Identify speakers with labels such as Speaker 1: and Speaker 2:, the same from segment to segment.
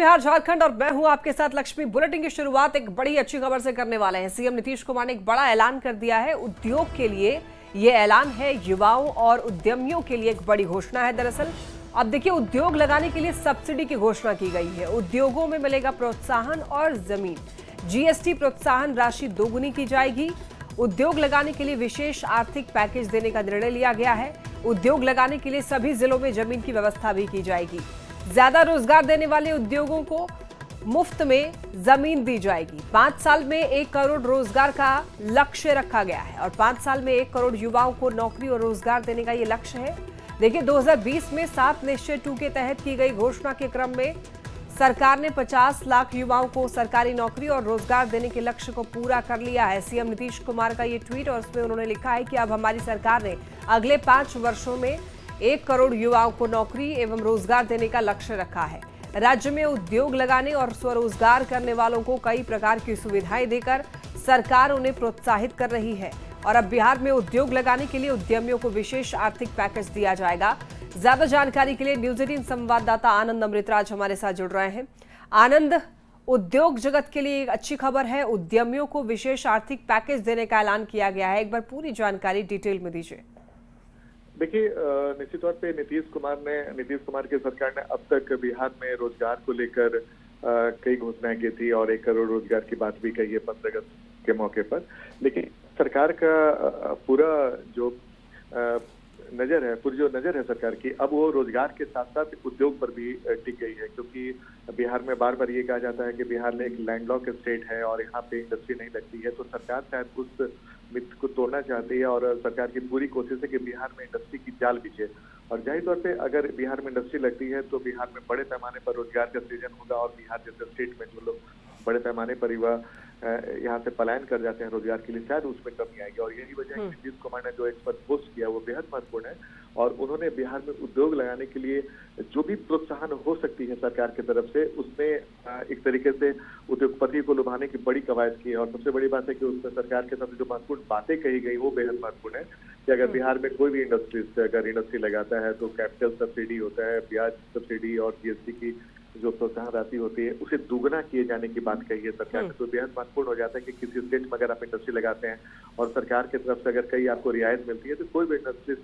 Speaker 1: बिहार झारखंड और मैं हूं आपके साथ लक्ष्मी। बुलेटिन की शुरुआत एक बड़ी अच्छी खबर से करने वाले हैं। सीएम नीतीश कुमार ने एक बड़ा ऐलान कर दिया है उद्योग के लिए। ये ऐलान है युवाओं और उद्यमियों के लिए एक बड़ी घोषणा है। दरअसल अब देखिए, उद्योग लगाने के लिए सब्सिडी की घोषणा की गई है। उद्योगों में मिलेगा प्रोत्साहन और जमीन, जीएसटी प्रोत्साहन राशि दोगुनी की जाएगी। उद्योग लगाने के लिए विशेष आर्थिक पैकेज देने का निर्णय लिया गया है। उद्योग लगाने के लिए सभी जिलों में जमीन की व्यवस्था भी की जाएगी। ज्यादा रोजगार देने वाले उद्योगों को मुफ्त में जमीन दी जाएगी। 5 साल में 1 करोड़ रोजगार का लक्ष्य रखा गया है और 5 साल में 1 करोड़ युवाओं को नौकरी और रोजगार देने का ये लक्ष्य है। देखिए, 2020 में 7 निश्चय 2 के तहत की गई घोषणा के क्रम में सरकार ने 50 लाख युवाओं को सरकारी नौकरी और रोजगार देने के लक्ष्य को पूरा कर लिया है। सीएम नीतीश कुमार का ये ट्वीट, और उसमें उन्होंने लिखा है कि अब हमारी सरकार ने अगले 5 वर्षों में 1 करोड़ युवाओं को नौकरी एवं रोजगार देने का लक्ष्य रखा है। राज्य में उद्योग लगाने और स्वरोजगार करने वालों को कई प्रकार की सुविधाएं देकर सरकार उन्हें प्रोत्साहित कर रही है। और अब बिहार में उद्योग लगाने के लिए उद्यमियों को विशेष आर्थिक पैकेज दिया जाएगा। ज्यादा जानकारी के लिए न्यूज 18 संवाददाता आनंद अमृतराज हमारे साथ जुड़ रहे हैं। आनंद, उद्योग जगत के लिए एक अच्छी खबर है, उद्यमियों को विशेष आर्थिक पैकेज देने का ऐलान किया गया है। एक बार पूरी जानकारी डिटेल में दीजिए।
Speaker 2: देखिए, निश्चित तौर पे नीतीश कुमार की सरकार ने अब तक बिहार में रोजगार को लेकर कई घोषणाएं की थी और 1 करोड़ रोजगार की बात भी कही है 15 अगस्त के मौके पर। लेकिन सरकार का पूरा जो नजर है सरकार की, अब वो रोजगार के साथ साथ उद्योग पर भी टिक गई है। क्योंकि बिहार में बार बार ये कहा जाता है कि बिहार एक लैंडलॉक स्टेट है और यहाँ पे इंडस्ट्री नहीं लगती है, तो सरकार शायद उस मिथ को तोड़ना चाहती है और सरकार की पूरी कोशिश है कि बिहार में इंडस्ट्री की जाल बिछे। और जाहिर तौर पे अगर बिहार में इंडस्ट्री लगती है तो बिहार में बड़े पैमाने पर रोजगार का सृजन होगा और बिहार जैसे स्टेट में जो लोग बड़े पैमाने पर युवा यहाँ से पलायन कर जाते हैं रोजगार के लिए, शायद उसमें कमी आएगी। और यही वजह है कि नीतीश कुमार ने जो एक्सपर्ट पोस्ट किया वो बेहद महत्वपूर्ण है और उन्होंने बिहार में उद्योग लगाने के लिए जो भी प्रोत्साहन हो सकती है सरकार की तरफ से, उसमें एक तरीके से उद्योगपति को लुभाने की बड़ी कवायद की है। और सबसे बड़ी बात है कि उसमें सरकार के साथ जो महत्वपूर्ण बातें कही गई वो बेहद महत्वपूर्ण है कि अगर बिहार में कोई भी इंडस्ट्री लगाता है तो कैपिटल सब्सिडी होता है, ब्याज सब्सिडी और जीएसटी की जो प्रोत्साहन राशि होती है उसे दुगना किए जाने की बात कही है सरकार ने। तो बेहद महत्वपूर्ण हो जाता है कि किसी स्टेट में अगर आप इंडस्ट्री लगाते हैं और सरकार की तरफ से अगर कई आपको रियायत मिलती है तो कोई भी इंडस्ट्री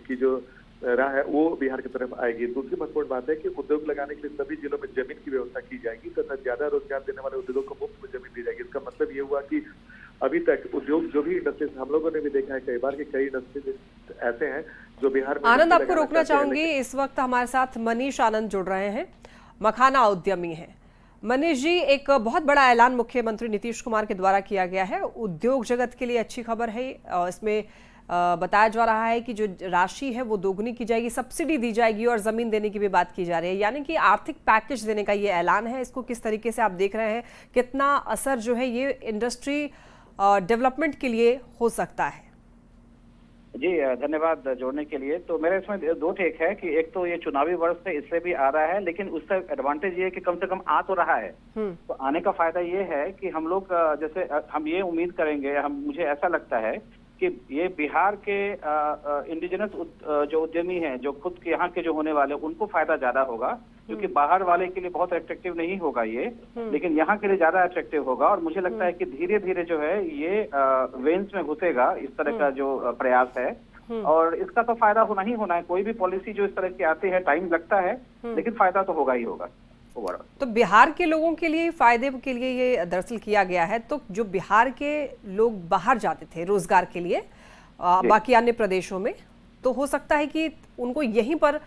Speaker 2: की जो राह है वो बिहार की तरफ आएगी। दूसरी महत्वपूर्ण बात है कि उद्योग लगाने के लिए सभी जिलों में जमीन की व्यवस्था की जाएगी तथा ज्यादा रोजगार देने वाले उद्योगों को मुफ्त में जमीन दी जाएगी। इसका मतलब ये हुआ कि अभी तक उद्योग जो भी इंडस्ट्रीज हम लोगों ने भी देखा है कई बार कि कई इंडस्ट्रीज ऐसे हैं जो बिहार में।
Speaker 1: आनंद, आपको रोकना चाहूंगी, इस वक्त हमारे साथ मनीष आनंद जुड़ रहे हैं, मखाना उद्यमी हैं। मनीष जी, एक बहुत बड़ा ऐलान मुख्यमंत्री नीतीश कुमार के द्वारा किया गया है। उद्योग जगत के लिए अच्छी खबर है। इसमें बताया जा रहा है कि जो राशि है वो दोगुनी की जाएगी, सब्सिडी दी जाएगी और जमीन देने की भी बात की जा रही है। यानी कि आर्थिक पैकेज देने का ये ऐलान है। इसको किस तरीके से आप देख रहे हैं, कितना असर जो है ये इंडस्ट्री डेवलपमेंट के लिए हो सकता है?
Speaker 3: जी धन्यवाद जोड़ने के लिए। तो मेरे इसमें 2 टेक है कि एक तो ये चुनावी वर्ष से इसलिए भी आ रहा है, लेकिन उसका एडवांटेज ये है कि कम से कम आ तो रहा है। तो आने का फायदा ये है कि हम लोग जैसे हम ये उम्मीद करेंगे, मुझे ऐसा लगता है कि ये बिहार के इंडिजिनस जो उद्यमी हैं, जो खुद के यहाँ के जो होने वाले, उनको फायदा ज्यादा होगा। क्योंकि बाहर वाले के लिए बहुत अट्रैक्टिव नहीं होगा ये, लेकिन यहाँ के लिए ज्यादा अट्रैक्टिव होगा। और मुझे लगता है कि धीरे धीरे जो है ये वेन्स में घुसेगा इस तरह का जो प्रयास है, और इसका तो फायदा होना ही होना है। कोई भी पॉलिसी जो इस तरह की आती है टाइम लगता है, लेकिन फायदा तो होगा ही होगा।
Speaker 1: तो बिहार के लोगों के लिए फायदे के लिए ये दरअसल किया गया है। तो जो बिहार के लोग बाहर जाते थे रोजगार के लिए बाकी अन्य प्रदेशों में, तो हो सकता है कि उनको यहीं पर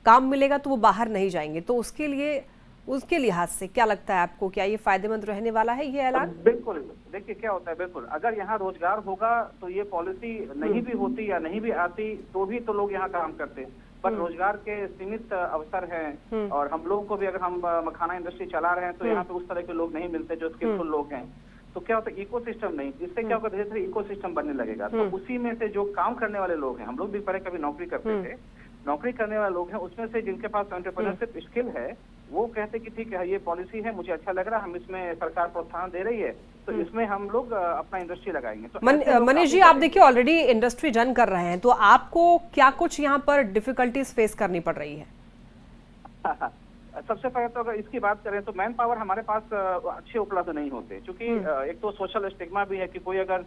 Speaker 1: काम मिलेगा तो वो बाहर नहीं जाएंगे। तो उसके लिए, उसके लिहाज से क्या लगता है आपको, क्या ये फायदेमंद रहने वाला है ये ऐलान?
Speaker 3: बिल्कुल। देखिए क्या होता है, बिल्कुल अगर यहाँ रोजगार होगा तो ये पॉलिसी नहीं भी होती या नहीं भी आती तो भी तो लोग यहाँ काम करते, पर रोजगार के सीमित अवसर हैं। और हम लोगों को भी, अगर हम मखाना इंडस्ट्री चला रहे हैं तो यहाँ पे उस तरह के लोग नहीं मिलते जो स्किलफुल लोग हैं। तो क्या होता है, इकोसिस्टम नहीं, इससे क्या होगा, धीरे धीरे इकोसिस्टम बनने लगेगा। तो उसी में से जो काम करने वाले लोग हैं, हम लोग भी पहले कभी नौकरी करते थे, नौकरी करने वाले लोग हैं, उसमें से जिनके पास एंटरप्रेन्योरशिप स्किल है वो कहते कि ठीक है ये पॉलिसी है, मुझे अच्छा लग रहा है, हम इसमें सरकार प्रोत्साहन दे रही है तो इसमें हम लोग अपना इंडस्ट्री लगाएंगे। तो
Speaker 1: मनीष जी, आप देखिए ऑलरेडी इंडस्ट्री रन कर रहे हैं, तो आपको क्या कुछ यहाँ पर डिफिकल्टीज फेस करनी पड़ रही है?
Speaker 3: सबसे पहले तो अगर इसकी बात करें तो मैन पावर हमारे पास अच्छे उपलब्ध नहीं होते, क्योंकि एक तो सोशल स्टिग्मा भी है कि कोई अगर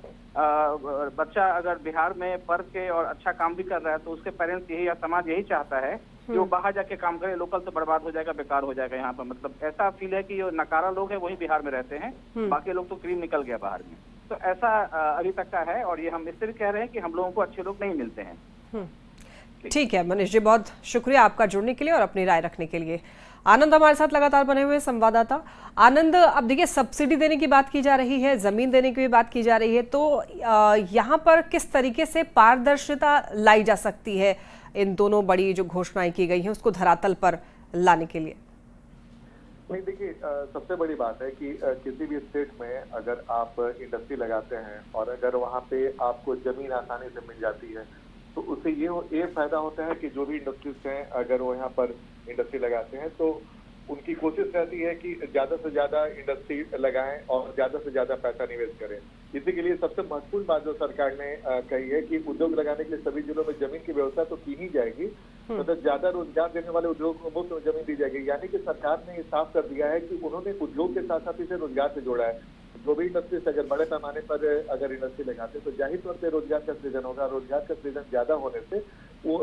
Speaker 3: बच्चा अगर बिहार में पढ़ के और अच्छा काम भी कर रहा है तो उसके पेरेंट्स यही या समाज यही चाहता है कि वो बाहर जाके काम करे, लोकल तो बर्बाद हो जाएगा, बेकार हो जाएगा यहाँ पर। मतलब ऐसा फील है कि जो नकारा लोग हैं वही बिहार में रहते हैं, बाकी लोग तो क्रीम निकल गया बाहर में। तो ऐसा अभी तक का है, और ये हम इससे भी कह रहे हैं कि हम लोगों को अच्छे लोग नहीं मिलते हैं।
Speaker 1: ठीक है मनीष जी, बहुत शुक्रिया आपका जुड़ने के लिए और अपनी राय रखने के लिए। आनंद हमारे साथ लगातार बने हुए संवाददाता। आनंद, अब देखिए सब्सिडी देने की बात की जा रही है, जमीन देने की भी बात की जा रही है, तो यहाँ पर किस तरीके से पारदर्शिता लाई जा सकती है इन दोनों बड़ी जो घोषणाएं की गई हैं उसको धरातल पर लाने के लिए?
Speaker 2: नहीं, देखिए सबसे बड़ी बात है कि किसी भी स्टेट में अगर आप इंडस्ट्री लगाते हैं और अगर वहाँ पे आपको जमीन आसानी से मिल जाती है तो उससे ये फायदा होता है कि जो भी इंडस्ट्रीज हैं अगर वो यहाँ पर इंडस्ट्री लगाते हैं तो उनकी कोशिश रहती है कि ज्यादा से ज्यादा इंडस्ट्री लगाएं और ज्यादा से ज्यादा पैसा निवेश करें। इसी के लिए सबसे महत्वपूर्ण बात जो सरकार ने कही है कि उद्योग लगाने के लिए सभी जिलों में जमीन की व्यवस्था तो की ही जाएगी, मतलब ज्यादा रोजगार देने वाले उद्योग को मुफ्त में जमीन दी जाएगी। यानी कि सरकार ने ये साफ कर दिया है कि उन्होंने उद्योग के साथ साथ इसे रोजगार से जोड़ा है। जो भी इंडस्ट्रीज अगर बड़े पैमाने पर अगर इंडस्ट्री लगाते हैं तो जाहिर तौर पर रोजगार का सृजन होगा। रोजगार का सृजन ज्यादा होने से वो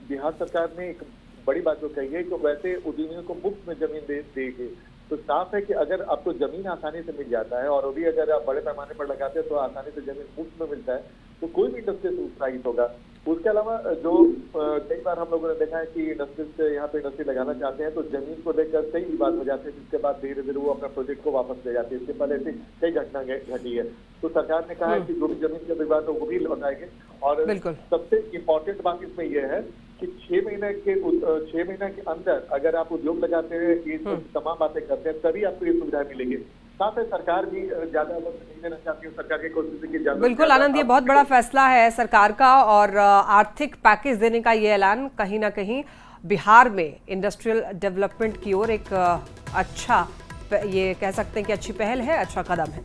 Speaker 2: बिहार सरकार ने एक बड़ी बात जो कही है कि वैसे उद्यमियों को मुफ्त में जमीन देगी। तो साफ है कि अगर आपको जमीन आसानी से मिल जाता है और वो भी अगर आप बड़े पैमाने पर लगाते हैं तो आसानी से जमीन मुफ्त में मिलता है तो कोई भी इंडस्ट्री से उत्साहित होगा। उसके अलावा जो कई बार हम लोगों ने देखा है कि इंडस्ट्रीज से यहाँ पे इंडस्ट्री लगाना चाहते हैं तो जमीन को लेकर कई विवाद हो जाते हैं, जिसके बाद धीरे धीरे वो अपना प्रोजेक्ट को वापस ले जाते हैं। इसके पहले ऐसी कई घटना घटी है। तो सरकार ने कहा है कि जो भी जमीन का विवाद है वो भी लौटाएंगे। और सबसे इम्पोर्टेंट बात इसमें यह है कि 6 महीने के अंदर अगर आप उद्योग लगाते हैं, ये तमाम बातें करते हैं, तभी आपको ये सुविधा मिलेगी। साथ ही सरकार भी ज्यादा वक्त नहीं देना चाहती है। सरकार की कोशिश की ज्यादा।
Speaker 1: बिल्कुल आनंद, ये बहुत बड़ा फैसला है सरकार का और आर्थिक पैकेज देने का ये ऐलान कहीं ना कहीं बिहार में इंडस्ट्रियल डेवलपमेंट की ओर एक अच्छा, ये कह सकते हैं कि अच्छी पहल है, अच्छा कदम है।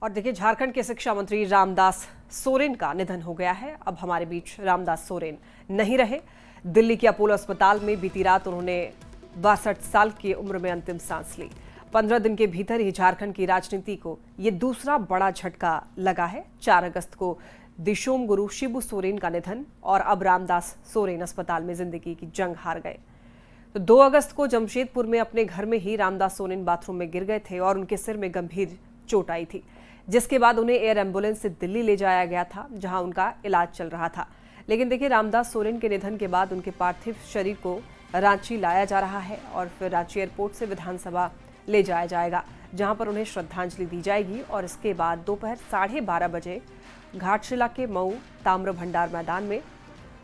Speaker 1: और देखिए, झारखंड के शिक्षा मंत्री रामदास सोरेन का निधन हो गया है। अब हमारे बीच रामदास सोरेन नहीं रहे। दिल्ली के अपोलो अस्पताल में बीती रात उन्होंने 62 साल की उम्र में अंतिम सांस ली। 15 दिन के भीतर ही झारखंड की राजनीति को ये दूसरा बड़ा झटका लगा है। 4 अगस्त को दिशोम गुरु शिबू सोरेन का निधन और अब रामदास सोरेन अस्पताल में जिंदगी की जंग हार गए। तो 2 अगस्त को जमशेदपुर में अपने घर में ही रामदास सोरेन बाथरूम में गिर गए थे और उनके सिर में गंभीर चोट आई थी, जिसके बाद उन्हें एयर एम्बुलेंस से दिल्ली ले जाया गया था, जहां उनका इलाज चल रहा था। लेकिन देखिए, रामदास सोरेन के निधन के बाद उनके पार्थिव शरीर को रांची लाया जा रहा है और फिर रांची एयरपोर्ट से विधानसभा ले जाया जाएगा, जहां पर उन्हें श्रद्धांजलि दी जाएगी और इसके बाद दोपहर 12:30 बजे घाटशिला के मऊ ताम्र भंडार मैदान में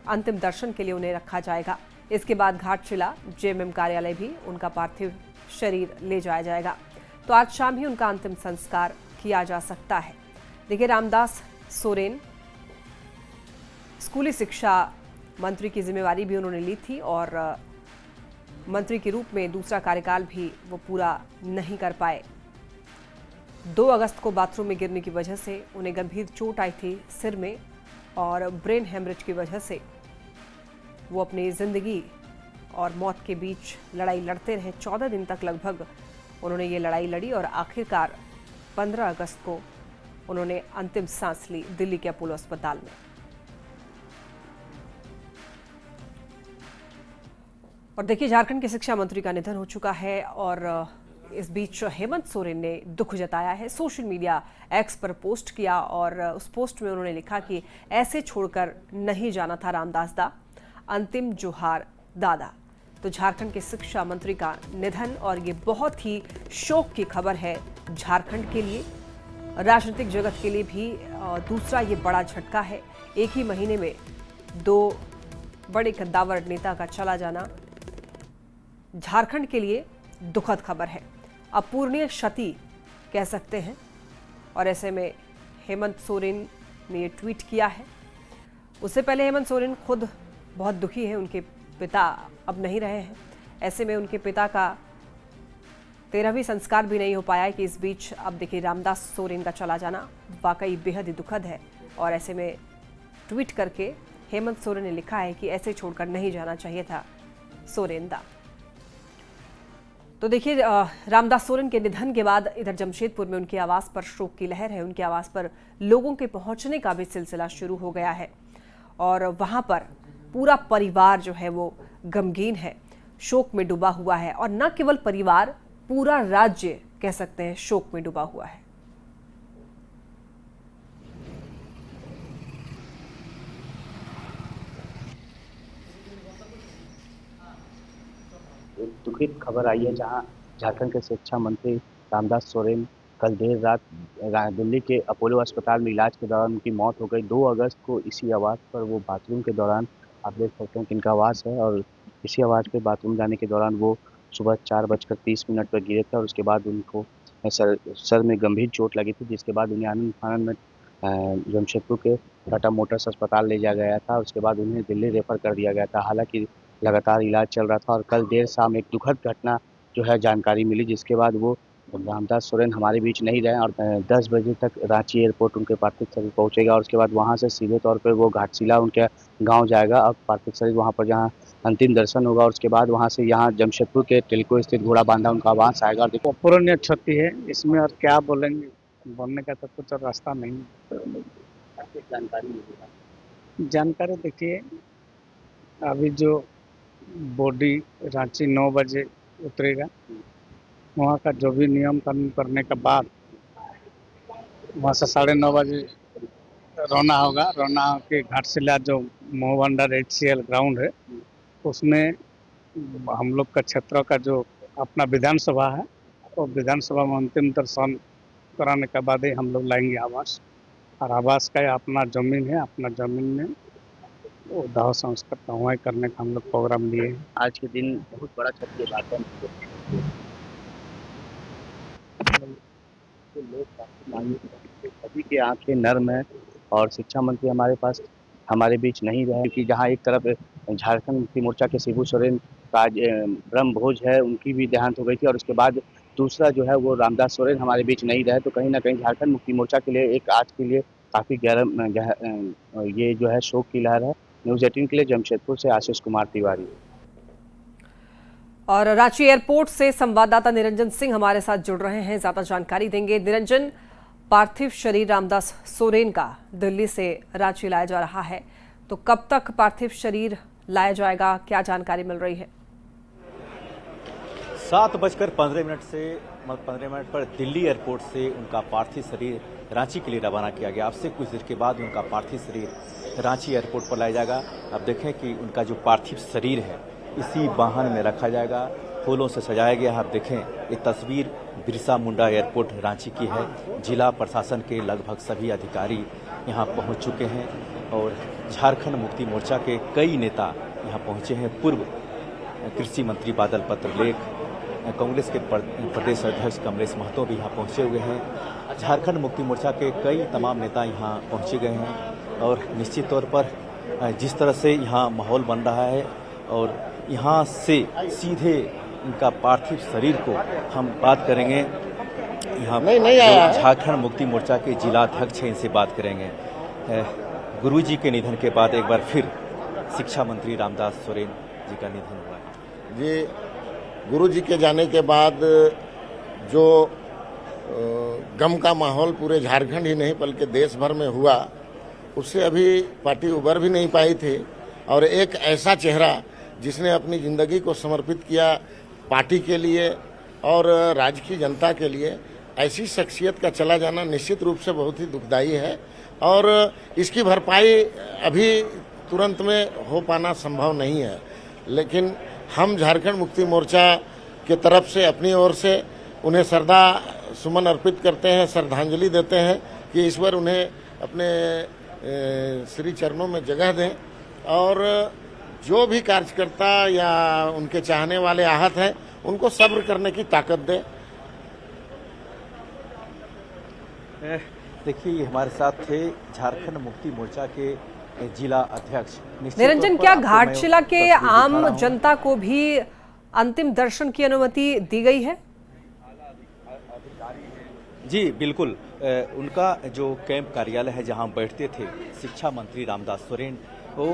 Speaker 1: अंतिम दर्शन के लिए उन्हें रखा जाएगा। इसके बाद घाटशिला जेएमएम कार्यालय भी उनका पार्थिव शरीर ले जाया जाएगा। तो आज शाम ही उनका अंतिम संस्कार किया जा सकता है। देखिए, रामदास सोरेन स्कूली शिक्षा मंत्री की जिम्मेवारी भी उन्होंने ली थी और मंत्री के रूप में दूसरा कार्यकाल भी वो पूरा नहीं कर पाए। 2 अगस्त को बाथरूम में गिरने की वजह से उन्हें गंभीर चोट आई थी सिर में और ब्रेन हेमरेज की वजह से वो अपनी जिंदगी और मौत के बीच लड़ाई लड़ते रहे। 14 दिन तक लगभग उन्होंने ये लड़ाई लड़ी और आखिरकार 15 अगस्त को उन्होंने अंतिम सांस ली दिल्ली के अपोलो अस्पताल में। और देखिए, झारखंड के शिक्षा मंत्री का निधन हो चुका है और इस बीच हेमंत सोरेन ने दुख जताया है। सोशल मीडिया एक्स पर पोस्ट किया और उस पोस्ट में उन्होंने लिखा कि ऐसे छोड़कर नहीं जाना था रामदास दा, अंतिम जोहार दादा। तो झारखंड के शिक्षा मंत्री का निधन और ये बहुत ही शोक की खबर है झारखंड के लिए, राजनीतिक जगत के लिए भी दूसरा ये बड़ा झटका है। एक ही महीने में 2 बड़े कद्दावर नेता का चला जाना झारखंड के लिए दुखद खबर है, अपूरणीय क्षति कह सकते हैं। और ऐसे में हेमंत सोरेन ने ये ट्वीट किया है। उससे पहले हेमंत सोरेन खुद बहुत दुखी है, उनके पिता अब नहीं रहे हैं। ऐसे में उनके पिता का 13वीं संस्कार भी नहीं हो पाया कि इस बीच अब देखिए रामदास सोरेन का चला जाना वाकई बेहद ही दुखद है। और ऐसे में ट्वीट करके हेमंत सोरेन ने लिखा है कि ऐसे छोड़कर नहीं जाना चाहिए था सोरेन दा। तो देखिए रामदास सोरेन के निधन के बाद इधर जमशेदपुर में उनके आवास पर शोक की लहर है। उनके आवास पर लोगों के पहुंचने का भी सिलसिला शुरू हो गया है और वहां पर पूरा परिवार जो है वो गमगीन है, शोक में डूबा हुआ है। और न केवल परिवार, पूरा राज्य कह सकते हैं शोक में डूबा हुआ है।
Speaker 4: एक दुखद खबर आई है जहां झारखंड के शिक्षा मंत्री रामदास सोरेन कल देर रात दिल्ली के अपोलो अस्पताल में इलाज के दौरान उनकी मौत हो गई। 2 अगस्त को इसी आवास पर वो बाथरूम के दौरान, आप देख सकते हैं कि इनका आवास है और इसी आवास पे बाथरूम जाने के दौरान वो सुबह 4:30 पर गिरे थे और उसके बाद उनको सर में गंभीर चोट लगी थी, जिसके बाद उन्हें आनंद फानन में जमशेदपुर के टाटा मोटर्स अस्पताल ले जाया गया था। उसके बाद उन्हें दिल्ली रेफर कर दिया गया था। हालांकि लगातार इलाज चल रहा था और कल देर शाम एक दुखद घटना जो है जानकारी मिली, जिसके बाद वो रामदास सोरेन हमारे बीच नहीं रहे और 10 बजे तक रांची एयरपोर्ट उनके पार्थिव शरीर पहुंचेगा और उसके बाद वहां से सीधे तौर पर वो घाटशिला उनके गांव जाएगा और पार्थिव शरीर वहां पर जहां अंतिम दर्शन होगा और उसके बाद वहां से यहाँ जमशेदपुर के टिल्को स्थित घोड़ा बांधा उनका आवास आएगा। और देखो
Speaker 5: अपूरणीय क्षति है इसमें, और क्या बोलेंगे, बोलने का तो कुछ रास्ता नहीं। जानकारी देखिए, अभी जो बॉडी रांची 9 बजे उतरेगा, वहाँ का जो भी नियम कानून करने के बाद वहाँ से 9:30 बजे रवाना होगा। रवाना के घाटशिला जो मोहबंडर HCL ग्राउंड है उसमें हम लोग का क्षेत्र का जो अपना विधानसभा है, तो विधानसभा में अंतिम दर्शन कराने के बाद ही हम लोग लाएंगे आवास। और आवास का अपना जमीन है, अपना जमीन में वो दाह संस्कार का वहाँ करने का हम लोग प्रोग्राम लिए हैं।
Speaker 4: आज के दिन बहुत बड़ा क्षति है झारखंड सभी की आंखें नर्म है और शिक्षा मंत्री हमारे बीच नहीं रहे, क्योंकि जहां एक तरफ झारखंड मुक्ति मोर्चा के शिबू सोरेन का ब्रह्म भोज है, उनकी भी देहांत हो गई थी और उसके बाद दूसरा जो है वो रामदास सोरेन हमारे बीच नहीं रहे। तो कहीं ना कहीं झारखंड मुक्ति मोर्चा के लिए एक आज के लिए काफी ये जो है शोक की लहर है। न्यूज़ 18 के लिए जमशेदपुर से आशीष कुमार तिवारी।
Speaker 1: और रांची एयरपोर्ट से संवाददाता निरंजन सिंह हमारे साथ जुड़ रहे हैं, ज्यादा जानकारी देंगे। निरंजन, पार्थिव शरीर रामदास सोरेन का दिल्ली से रांची लाया जा रहा है, तो कब तक पार्थिव शरीर लाया जाएगा, क्या जानकारी मिल रही है?
Speaker 6: 7:15 पर दिल्ली एयरपोर्ट से उनका पार्थिव शरीर रांची के लिए रवाना किया गया। अब से कुछ देर के बाद उनका पार्थिव शरीर रांची एयरपोर्ट पर लाया जाएगा। अब देखें कि उनका जो पार्थिव शरीर है इसी वाहन में रखा जाएगा, फूलों से सजाया गया है। आप देखें ये तस्वीर बिरसा मुंडा एयरपोर्ट रांची की है। जिला प्रशासन के लगभग सभी अधिकारी यहाँ पहुँच चुके हैं और झारखंड मुक्ति मोर्चा के कई नेता यहाँ पहुँचे हैं। पूर्व कृषि मंत्री बादल पत्रलेख, कांग्रेस के प्रदेश अध्यक्ष कमलेश महतो भी यहाँ पहुँचे हुए हैं। झारखंड मुक्ति मोर्चा के कई तमाम नेता यहाँ पहुँचे गए हैं और निश्चित तौर पर जिस तरह से यहाँ माहौल बन रहा है और यहाँ से सीधे इनका पार्थिव शरीर को हम बात करेंगे। यहाँ झारखंड मुक्ति मोर्चा के जिला अध्यक्ष हैं, इनसे बात करेंगे। गुरुजी के निधन के बाद एक बार फिर शिक्षा मंत्री रामदास सोरेन जी का निधन हुआ है।
Speaker 7: जी, गुरुजी के जाने के बाद जो गम का माहौल पूरे झारखंड ही नहीं बल्कि देश भर में हुआ, उससे अभी पार्टी उबर भी नहीं पाई थी। और एक ऐसा चेहरा जिसने अपनी ज़िंदगी को समर्पित किया पार्टी के लिए और राज्य की जनता के लिए, ऐसी शख्सियत का चला जाना निश्चित रूप से बहुत ही दुखदायी है और इसकी भरपाई अभी तुरंत में हो पाना संभव नहीं है। लेकिन हम झारखंड मुक्ति मोर्चा के तरफ से अपनी ओर से उन्हें श्रद्धा सुमन अर्पित करते हैं, श्रद्धांजलि देते हैं कि ईश्वर उन्हें अपने श्री चरणों में जगह दें और जो भी कार्यकर्ता या उनके चाहने वाले आहत हैं उनको सब्र करने की ताकत दें।
Speaker 6: देखिए हमारे साथ थे झारखंड मुक्ति मोर्चा के जिला अध्यक्ष
Speaker 1: निरंजन। क्या घाटशिला के आम जनता को भी अंतिम दर्शन की अनुमति दी गई है?
Speaker 6: जी बिल्कुल, उनका जो कैंप कार्यालय है जहां बैठते थे शिक्षा मंत्री रामदास सोरेन, वो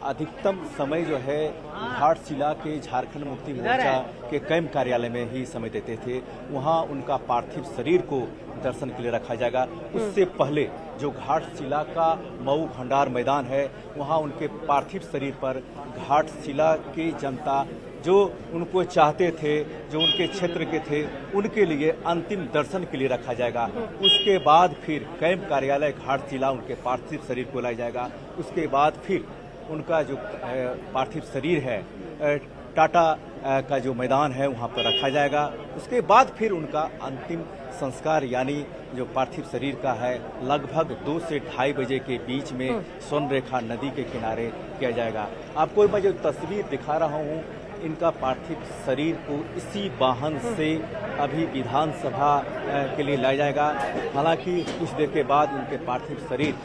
Speaker 6: अधिकतम समय जो है घाटशिला के झारखंड मुक्ति मोर्चा के कैंप कार्यालय में ही समय देते थे। वहां उनका पार्थिव शरीर को दर्शन के लिए रखा जाएगा। उससे पहले जो घाटशिला का मऊ भंडार मैदान है, वहां उनके पार्थिव शरीर पर घाटशिला की जनता जो उनको चाहते थे, जो उनके क्षेत्र के थे, उनके लिए अंतिम दर्शन के लिए रखा जाएगा। उसके बाद फिर कैंप कार्यालय घाटशिला उनके पार्थिव शरीर को लाया जाएगा। उसके बाद फिर उनका जो पार्थिव शरीर है टाटा का जो मैदान है वहाँ पर रखा जाएगा। उसके बाद फिर उनका अंतिम संस्कार यानी जो पार्थिव शरीर का है लगभग 2 से 2:30 बजे के बीच में स्वर्णरेखा नदी के किनारे किया जाएगा। आपको मैं जो तस्वीर दिखा रहा हूँ, इनका पार्थिव शरीर को इसी वाहन से अभी विधानसभा के लिए लाया जाएगा। हालांकि कुछ देर के बाद उनके पार्थिव शरीर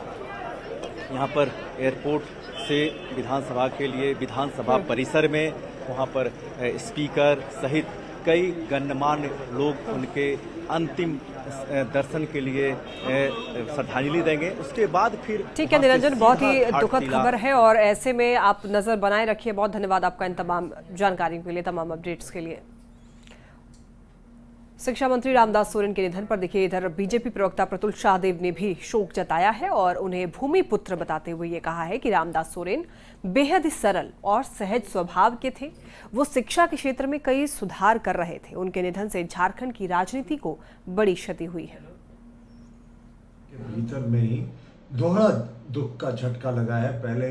Speaker 6: यहाँ पर एयरपोर्ट से विधानसभा के लिए विधानसभा परिसर में वहाँ पर स्पीकर सहित कई गणमान्य लोग उनके अंतिम दर्शन के लिए श्रद्धांजलि देंगे। उसके बाद फिर
Speaker 1: ठीक है निरंजन, बहुत ही दुखद खबर है और ऐसे में आप नजर बनाए रखिए। बहुत धन्यवाद आपका इन तमाम जानकारी के लिए, तमाम अपडेट्स के लिए। शिक्षा मंत्री रामदास सोरेन के निधन पर देखिए इधर बीजेपी प्रवक्ता प्रतुल शाहदेव ने भी शोक जताया है और उन्हें भूमि पुत्र बताते हुए ये कहा है कि रामदास सोरेन बेहद ही सरल और सहज स्वभाव के थे। वो शिक्षा के क्षेत्र में कई सुधार कर रहे थे। उनके निधन से झारखंड की राजनीति को बड़ी क्षति हुई है।
Speaker 8: भीतर में ही दोहरा दुख का झटका लगा है। पहले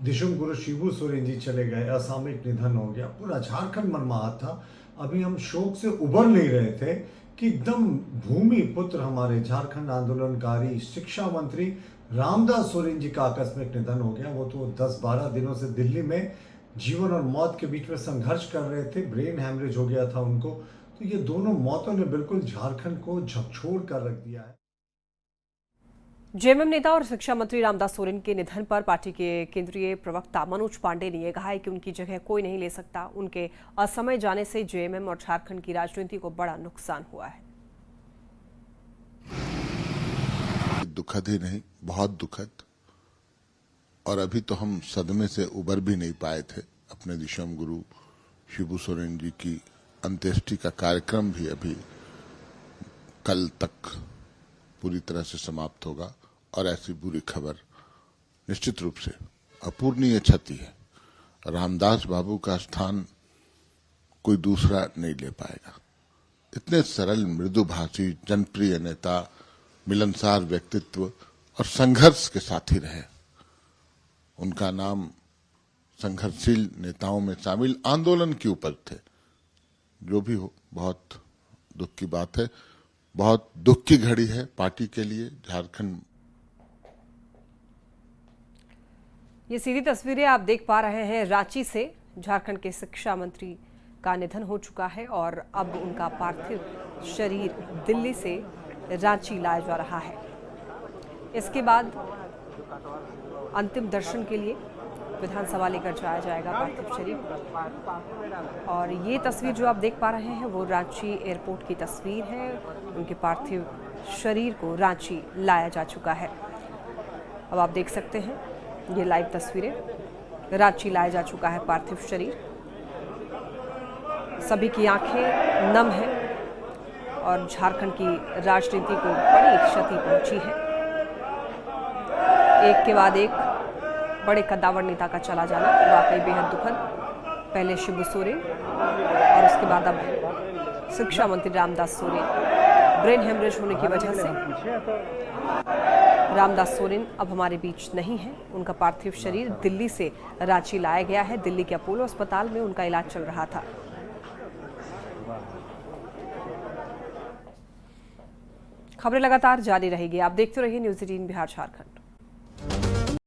Speaker 8: दिशुम गुरु शिबू सोरेन जी चले गए, असामयिक निधन हो गया, पूरा झारखंड मनमाहत था। अभी हम शोक से उबर नहीं रहे थे कि एकदम भूमि पुत्र हमारे झारखंड आंदोलनकारी शिक्षा मंत्री रामदास सोरेन जी का आकस्मिक निधन हो गया। वो तो 10-12 दिनों से दिल्ली में जीवन और मौत के बीच में संघर्ष कर रहे थे, ब्रेन हैमरेज हो गया था उनको। तो ये दोनों मौतों ने बिल्कुल झारखंड को झकझोर कर रख दिया है।
Speaker 1: जेएमएम नेता और शिक्षा मंत्री रामदास सोरेन के निधन पर पार्टी के केंद्रीय प्रवक्ता मनोज पांडे ने यह कहा है कि उनकी जगह कोई नहीं ले सकता। उनके असमय जाने से जेएमएम और झारखंड की राजनीति को बड़ा नुकसान हुआ है।
Speaker 9: दुखद ही नहीं, बहुत दुखद। और अभी तो हम सदमे से उबर भी नहीं पाए थे। अपने दिशम गुरु शिबू सोरेन जी की अंत्येष्टि का कार्यक्रम भी अभी कल तक पूरी तरह से समाप्त होगा और ऐसी बुरी खबर निश्चित रूप से अपूर्णीय क्षति है। रामदास बाबू का स्थान कोई दूसरा नहीं ले पाएगा। इतने सरल, मृदुभाषी, जनप्रिय नेता, मिलनसार व्यक्तित्व और संघर्ष के साथी रहे। उनका नाम संघर्षशील नेताओं में शामिल आंदोलन की उपज थे। जो भी हो, बहुत दुख की बात है, बहुत दुख की घड़ी है पार्टी के लिए, झारखंड।
Speaker 1: ये सीधी तस्वीरें आप देख पा रहे हैं रांची से। झारखंड के शिक्षा मंत्री का निधन हो चुका है और अब उनका पार्थिव शरीर दिल्ली से रांची लाया जा रहा है। इसके बाद अंतिम दर्शन के लिए विधानसभा लेकर जाया जाएगा पार्थिव शरीर। और ये तस्वीर जो आप देख पा रहे हैं वो रांची एयरपोर्ट की तस्वीर है। उनके पार्थिव शरीर को रांची लाया जा चुका है। अब आप देख सकते हैं ये लाइव तस्वीरें। रांची लाया जा चुका है पार्थिव शरीर। सभी की आंखें नम हैं और झारखंड की राजनीति को बड़ी क्षति पहुंची है। एक के बाद एक बड़े कद्दावर नेता का चला जाना वाकई बेहद दुखद। पहले शिबू सोरेन और उसके बाद अब शिक्षा मंत्री रामदास सोरेन। ब्रेन हेमरेज होने की वजह से रामदास सोरेन अब हमारे बीच नहीं है। उनका पार्थिव शरीर दिल्ली से रांची लाया गया है। दिल्ली के अपोलो अस्पताल में उनका इलाज चल रहा था। खबरें लगातार जारी रहेगी। आप देखते रहिए न्यूज़ 18 बिहार झारखंड।